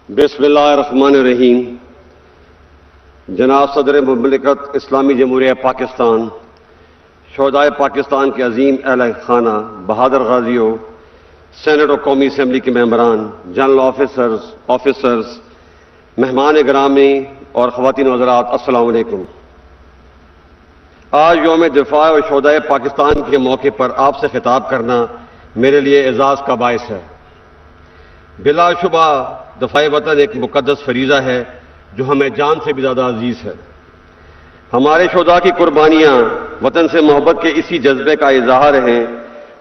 بسم اللہ الرحمن الرحیم۔ جناب صدر مملکت اسلامی جمہوریہ پاکستان، شہدائے پاکستان کے عظیم اہل خانہ، بہادر غازیوں، سینٹ اور قومی اسمبلی کے ممبران، جنرل آفیسرز، مہمان گرامی اور خواتین و حضرات، السلام علیکم۔ آج یوم دفاع اور شہدائے پاکستان کے موقع پر آپ سے خطاب کرنا میرے لیے اعزاز کا باعث ہے۔ بلا شبہ دفاع وطن ایک مقدس فریضہ ہے جو ہمیں جان سے بھی زیادہ عزیز ہے۔ ہمارے شہداء کی قربانیاں وطن سے محبت کے اسی جذبے کا اظہار ہیں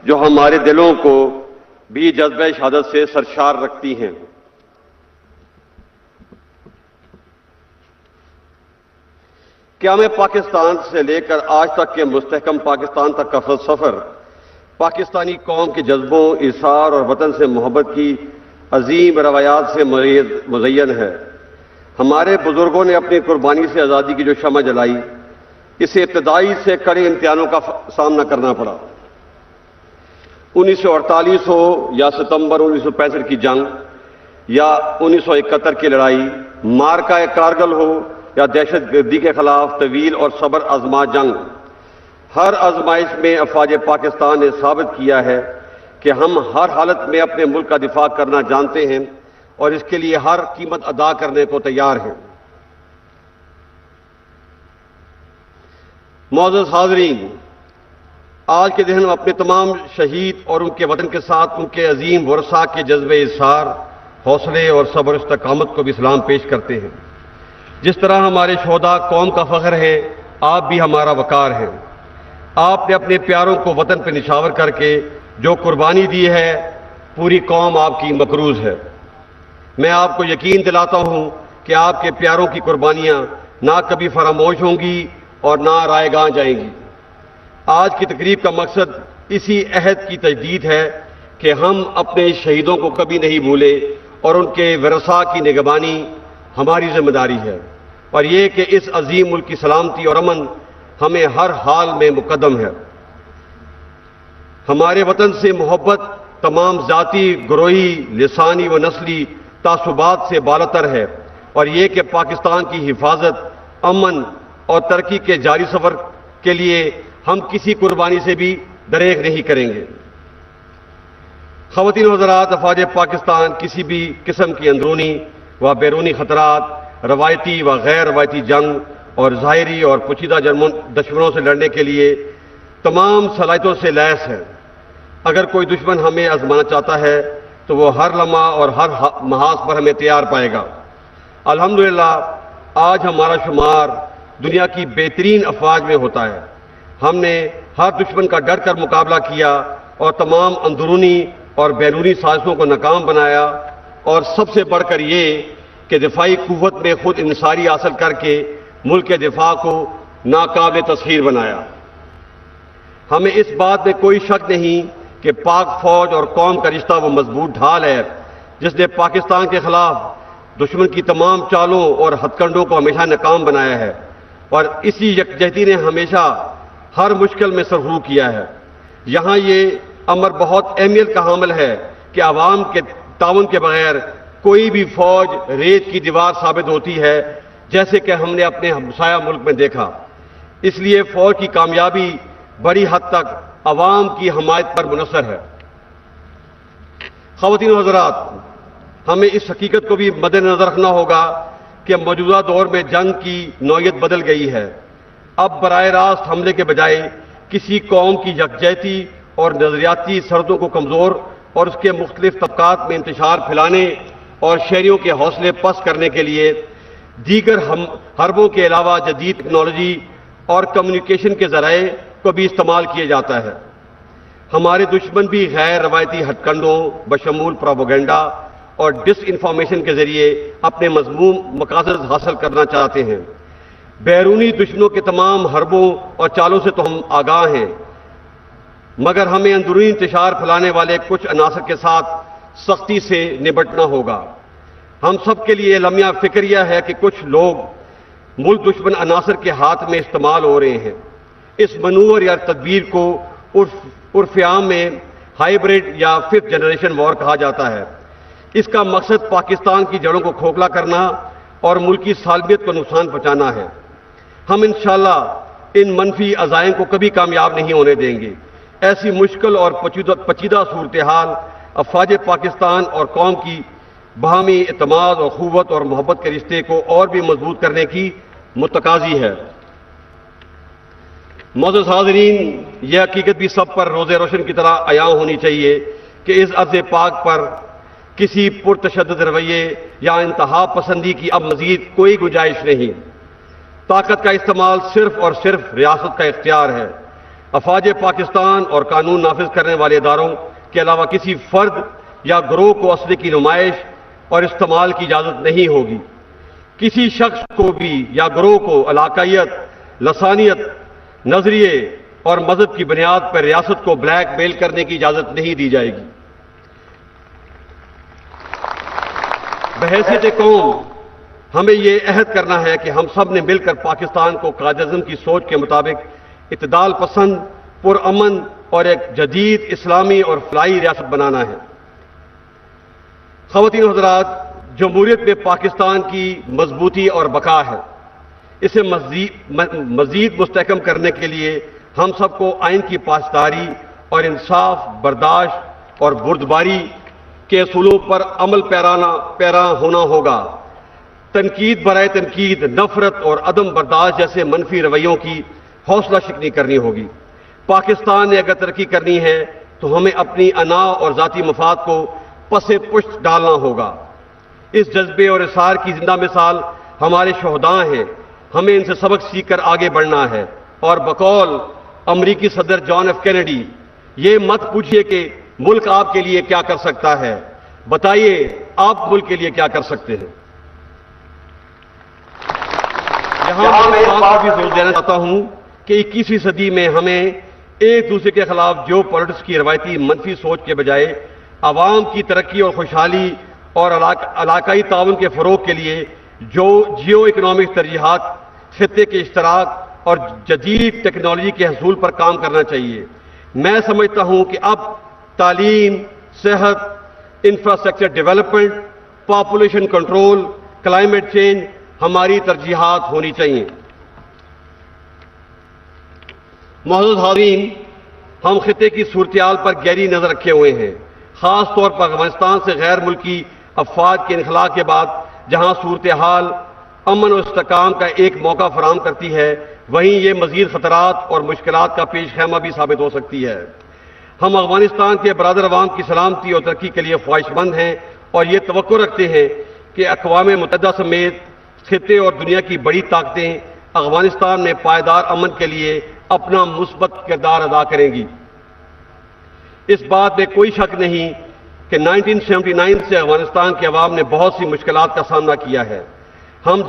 جو ہمارے دلوں کو بھی جذبہ شہادت سے سرشار رکھتی ہیں۔ قیام پاکستان سے لے کر آج تک کے مستحکم پاکستان تک کا سفر پاکستانی قوم کے جذبوں، ایثار اور وطن سے محبت کی عظیم روایات سے مزین ہے۔ ہمارے بزرگوں نے اپنی قربانی سے آزادی کی جو شمع جلائی، اسے ابتدائی سے کڑے امتحانوں کا سامنا کرنا پڑا۔ 1948 ہو یا ستمبر 1965 کی جنگ یا 1971 کی لڑائی، مارکہ کارگل ہو یا دہشت گردی کے خلاف طویل اور صبر آزما جنگ، ہر آزمائش میں افواج پاکستان نے ثابت کیا ہے کہ ہم ہر حالت میں اپنے ملک کا دفاع کرنا جانتے ہیں اور اس کے لیے ہر قیمت ادا کرنے کو تیار ہیں۔ معزز حاضرین، آج کے دن ہم اپنے تمام شہید اور ان کے وطن کے ساتھ ان کے عظیم ورثاء کے جذبے اظہار، حوصلے اور صبر و استقامت کو بھی سلام پیش کرتے ہیں۔ جس طرح ہمارے شہداء قوم کا فخر ہیں، آپ بھی ہمارا وقار ہیں۔ آپ نے اپنے پیاروں کو وطن پہ نشاور کر کے جو قربانی دی ہے، پوری قوم آپ کی مقروض ہے۔ میں آپ کو یقین دلاتا ہوں کہ آپ کے پیاروں کی قربانیاں نہ کبھی فراموش ہوں گی اور نہ رائے گاں جائیں گی۔ آج کی تقریب کا مقصد اسی عہد کی تجدید ہے کہ ہم اپنے شہیدوں کو کبھی نہیں بھولے اور ان کے ورثاء کی نگہبانی ہماری ذمہ داری ہے، اور یہ کہ اس عظیم ملک کی سلامتی اور امن ہمیں ہر حال میں مقدم ہے۔ ہمارے وطن سے محبت تمام ذاتی، گروہی، لسانی و نسلی تعصبات سے بالاتر ہے، اور یہ کہ پاکستان کی حفاظت، امن اور ترقی کے جاری سفر کے لیے ہم کسی قربانی سے بھی دریغ نہیں کریں گے۔ خواتین و حضرات، افواج پاکستان کسی بھی قسم کی اندرونی و بیرونی خطرات، روایتی و غیر روایتی جنگ اور ظاہری اور پوشیدہ دشمنوں سے لڑنے کے لیے تمام صلاحیتوں سے لیس ہے۔ اگر کوئی دشمن ہمیں آزمانا چاہتا ہے تو وہ ہر لمحہ اور ہر محاذ پر ہمیں تیار پائے گا۔ الحمدللہ آج ہمارا شمار دنیا کی بہترین افواج میں ہوتا ہے۔ ہم نے ہر دشمن کا ڈر کر مقابلہ کیا اور تمام اندرونی اور بیرونی سازشوں کو ناکام بنایا، اور سب سے بڑھ کر یہ کہ دفاعی قوت میں خود انحصاری حاصل کر کے ملک کے دفاع کو ناقابل تسخیر بنایا۔ ہمیں اس بات میں کوئی شک نہیں کہ پاک فوج اور قوم کا رشتہ وہ مضبوط ڈھال ہے جس نے پاکستان کے خلاف دشمن کی تمام چالوں اور ہتھ کنڈوں کو ہمیشہ ناکام بنایا ہے، اور اسی یکجہتی نے ہمیشہ ہر مشکل میں سرخرو کیا ہے۔ یہاں یہ امر بہت اہمیت کا حامل ہے کہ عوام کے تعاون کے بغیر کوئی بھی فوج ریت کی دیوار ثابت ہوتی ہے، جیسے کہ ہم نے اپنے ہمسایہ ملک میں دیکھا۔ اس لیے فوج کی کامیابی بڑی حد تک عوام کی حمایت پر منحصر ہے۔ خواتین و حضرات، ہمیں اس حقیقت کو بھی مد نظر رکھنا ہوگا کہ موجودہ دور میں جنگ کی نوعیت بدل گئی ہے۔ اب براہ راست حملے کے بجائے کسی قوم کی یکجہتی اور نظریاتی سرحدوں کو کمزور اور اس کے مختلف طبقات میں انتشار پھیلانے اور شہریوں کے حوصلے پست کرنے کے لیے دیگر حربوں کے علاوہ جدید ٹیکنالوجی اور کمیونیکیشن کے ذرائع کو بھی استعمال کیا جاتا ہے۔ ہمارے دشمن بھی غیر روایتی ہتھ کنڈوں بشمول پروپیگنڈا اور ڈس انفارمیشن کے ذریعے اپنے مذموم مقاصد حاصل کرنا چاہتے ہیں۔ بیرونی دشمنوں کے تمام حربوں اور چالوں سے تو ہم آگاہ ہیں، مگر ہمیں اندرونی انتشار پھیلانے والے کچھ عناصر کے ساتھ سختی سے نبٹنا ہوگا۔ ہم سب کے لیے لمحہ فکریہ ہے کہ کچھ لوگ ملک دشمن عناصر کے ہاتھ میں استعمال ہو رہے ہیں۔ اس منور یا تدبیر کو عرف عام میں ہائیبریڈ یا 5th جنریشن وار کہا جاتا ہے۔ اس کا مقصد پاکستان کی جڑوں کو کھوکھلا کرنا اور ملکی سالمیت کو نقصان پہنچانا ہے۔ ہم انشاءاللہ ان منفی عزائم کو کبھی کامیاب نہیں ہونے دیں گے۔ ایسی مشکل اور پیچیدہ صورتحال افواج پاکستان اور قوم کی باہمی اعتماد اور اخوت اور محبت کے رشتے کو اور بھی مضبوط کرنے کی متقاضی ہے۔ معزز حاضرین، یہ حقیقت بھی سب پر روز روشن کی طرح عیاں ہونی چاہیے کہ اس ارض پاک پر کسی پرتشدد رویے یا انتہا پسندی کی اب مزید کوئی گنجائش نہیں۔ طاقت کا استعمال صرف اور صرف ریاست کا اختیار ہے۔ افواج پاکستان اور قانون نافذ کرنے والے اداروں کے علاوہ کسی فرد یا گروہ کو اسلحے کی نمائش اور استعمال کی اجازت نہیں ہوگی۔ کسی شخص کو بھی یا گروہ کو علاقائیت، لسانیت، نظریے اور مذہب کی بنیاد پر ریاست کو بلیک میل کرنے کی اجازت نہیں دی جائے گی۔ بحیثیت قوم ہمیں یہ عہد کرنا ہے کہ ہم سب نے مل کر پاکستان کو قائد اعظم کی سوچ کے مطابق اعتدال پسند، پرامن اور ایک جدید اسلامی اور فلاحی ریاست بنانا ہے۔ خواتین و حضرات، جمہوریت میں پاکستان کی مضبوطی اور بقا ہے۔ اسے مزید مستحکم کرنے کے لیے ہم سب کو آئین کی پاسداری اور انصاف، برداشت اور بردباری کے اصولوں پر عمل پیرا ہونا ہوگا۔ تنقید برائے تنقید، نفرت اور عدم برداشت جیسے منفی رویوں کی حوصلہ شکنی کرنی ہوگی۔ پاکستان نے اگر ترقی کرنی ہے تو ہمیں اپنی انا اور ذاتی مفاد کو پس پشت ڈالنا ہوگا۔ اس جذبے اور اصرار کی زندہ مثال ہمارے شہداء ہیں۔ ہمیں ان سے سبق سیکھ کر آگے بڑھنا ہے۔ اور بقول امریکی صدر جان ایف کینیڈی، یہ مت پوچھئے کہ ملک آپ کے لیے کیا کر سکتا ہے، بتائیے آپ ملک کے لیے کیا کر سکتے ہیں۔ یہاں میں اس بات بھی زور دینا چاہتا ہوں کہ 21ویں صدی میں ہمیں ایک دوسرے کے خلاف جیو پالیٹکس کی روایتی منفی سوچ کے بجائے عوام کی ترقی اور خوشحالی اور علاقائی تعاون کے فروغ کے لیے جو جیو اکنامک ترجیحات، خطے کے اشتراک اور جدید ٹیکنالوجی کے حصول پر کام کرنا چاہیے۔ میں سمجھتا ہوں کہ اب تعلیم، صحت، infrastructure development, population control, climate change ہماری ترجیحات ہونی چاہیے۔ معزز حاضرین، ہم خطے کی صورتحال پر گہری نظر رکھے ہوئے ہیں، خاص طور پر افغانستان سے غیر ملکی افواج کے انخلاء کے بعد جہاں صورتحال امن و استحکام کا ایک موقع فراہم کرتی ہے، وہیں یہ مزید خطرات اور مشکلات کا پیش خیمہ بھی ثابت ہو سکتی ہے۔ ہم افغانستان کے برادر عوام کی سلامتی اور ترقی کے لیے خواہش مند ہیں اور یہ توقع رکھتے ہیں کہ اقوام متحدہ سمیت خطے اور دنیا کی بڑی طاقتیں افغانستان میں پائیدار امن کے لیے اپنا مثبت کردار ادا کریں گی۔ اس بات میں کوئی شک نہیں کہ 1979 سے افغانستان کے عوام نے بہت سی مشکلات کا سامنا کیا ہے۔ ہم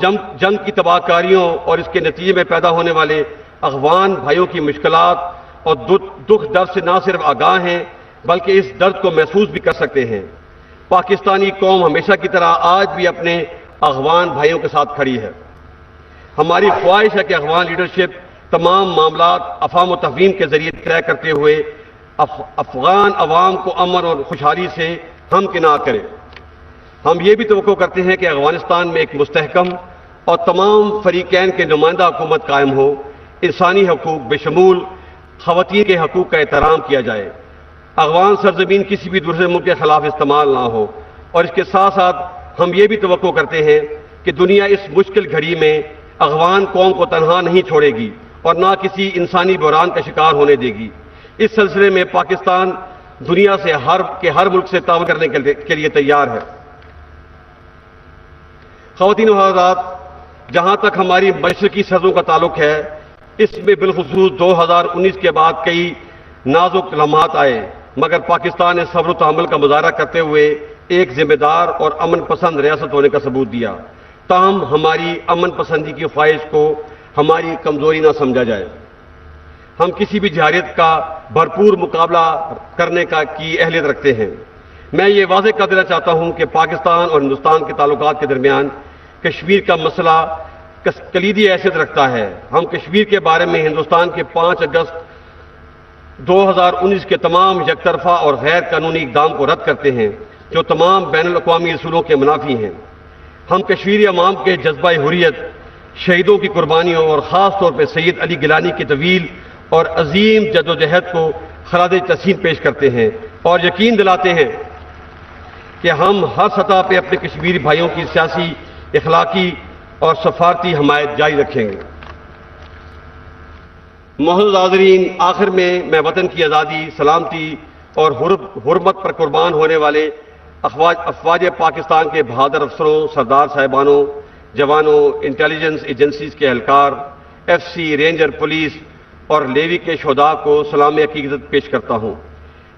جنگ کی تباہ کاریوں اور اس کے نتیجے میں پیدا ہونے والے افغان بھائیوں کی مشکلات اور دکھ درد سے نہ صرف آگاہ ہیں بلکہ اس درد کو محسوس بھی کر سکتے ہیں۔ پاکستانی قوم ہمیشہ کی طرح آج بھی اپنے افغان بھائیوں کے ساتھ کھڑی ہے۔ ہماری خواہش ہے کہ افغان لیڈرشپ تمام معاملات افہام و تفہیم کے ذریعے طے کرتے ہوئے افغان عوام کو امن اور خوشحالی سے ہمکنار کرے۔ ہم یہ بھی توقع کرتے ہیں کہ افغانستان میں ایک مستحکم اور تمام فریقین کے نمائندہ حکومت قائم ہو، انسانی حقوق بشمول خواتین کے حقوق کا احترام کیا جائے، افغان سرزمین کسی بھی دوسرے ملک کے خلاف استعمال نہ ہو، اور اس کے ساتھ ساتھ ہم یہ بھی توقع کرتے ہیں کہ دنیا اس مشکل گھڑی میں افغان قوم کو تنہا نہیں چھوڑے گی اور نہ کسی انسانی بحران کا شکار ہونے دے گی۔ اس سلسلے میں پاکستان دنیا سے ہر ملک سے تعاون کرنے کے لیے تیار ہے۔ خواتین و حضرات، جہاں تک ہماری مشرقی سرحدوں کا تعلق ہے، اس میں بالخصوص 2019 کے بعد کئی نازک لمحات آئے، مگر پاکستان نے صبر و تحمل کا مظاہرہ کرتے ہوئے ایک ذمہ دار اور امن پسند ریاست ہونے کا ثبوت دیا۔ تاہم ہماری امن پسندی کی خواہش کو ہماری کمزوری نہ سمجھا جائے۔ ہم کسی بھی جارحیت کا بھرپور مقابلہ کرنے کی اہلیت رکھتے ہیں۔ میں یہ واضح کر دینا چاہتا ہوں کہ پاکستان اور ہندوستان کے تعلقات کے درمیان کشمیر کا مسئلہ کلیدی حیثیت رکھتا ہے۔ ہم کشمیر کے بارے میں ہندوستان کے 5 اگست 2019 کے تمام یک طرفہ اور غیر قانونی اقدام کو رد کرتے ہیں۔ جو تمام بین الاقوامی اصولوں کے منافی ہیں۔ ہم کشمیری عوام کے جذبہ حریت، شہیدوں کی قربانیوں اور خاص طور پہ سید علی گیلانی کی طویل اور عظیم جدوجہد کو خراج تحسین پیش کرتے ہیں اور یقین دلاتے ہیں کہ ہم ہر سطح پہ اپنے کشمیری بھائیوں کی سیاسی، اخلاقی اور سفارتی حمایت جاری رکھیں گے۔ معزز حاضرین، آخر میں وطن کی آزادی، سلامتی اور حرمت پر قربان ہونے والے افواج پاکستان کے بہادر افسروں، سردار صاحبانوں، جوانوں، انٹیلیجنس ایجنسیز کے اہلکار، ایف سی، رینجر، پولیس اور لیوی کے شہداء کو سلام عقیدت پیش کرتا ہوں۔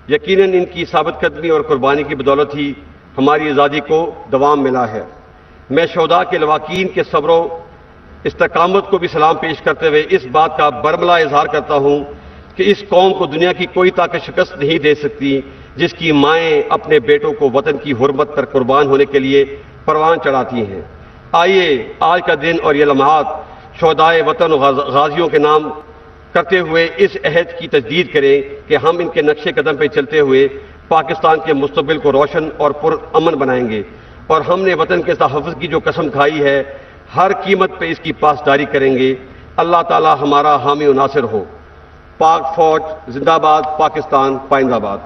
یقیناً ان کی ثابت قدمی اور قربانی کی بدولت ہی ہماری آزادی کو دوام ملا ہے۔ میں شہداء کے لواحقین کے صبر و استقامت کو بھی سلام پیش کرتے ہوئے اس بات کا برملا اظہار کرتا ہوں کہ اس قوم کو دنیا کی کوئی طاقت شکست نہیں دے سکتی جس کی مائیں اپنے بیٹوں کو وطن کی حرمت پر قربان ہونے کے لیے پروان چڑھاتی ہیں۔ آئیے آج کا دن اور یہ لمحات شہدائے وطن و غازیوں کے نام کرتے ہوئے اس عہد کی تجدید کریں کہ ہم ان کے نقش قدم پہ چلتے ہوئے پاکستان کے مستقبل کو روشن اور پرامن بنائیں گے، اور ہم نے وطن کے تحفظ کی جو قسم کھائی ہے ہر قیمت پہ اس کی پاسداری کریں گے۔ اللہ تعالی ہمارا حامی و ناصر ہو۔ پاک فوج زندہ باد، پاکستان پائندہ باد۔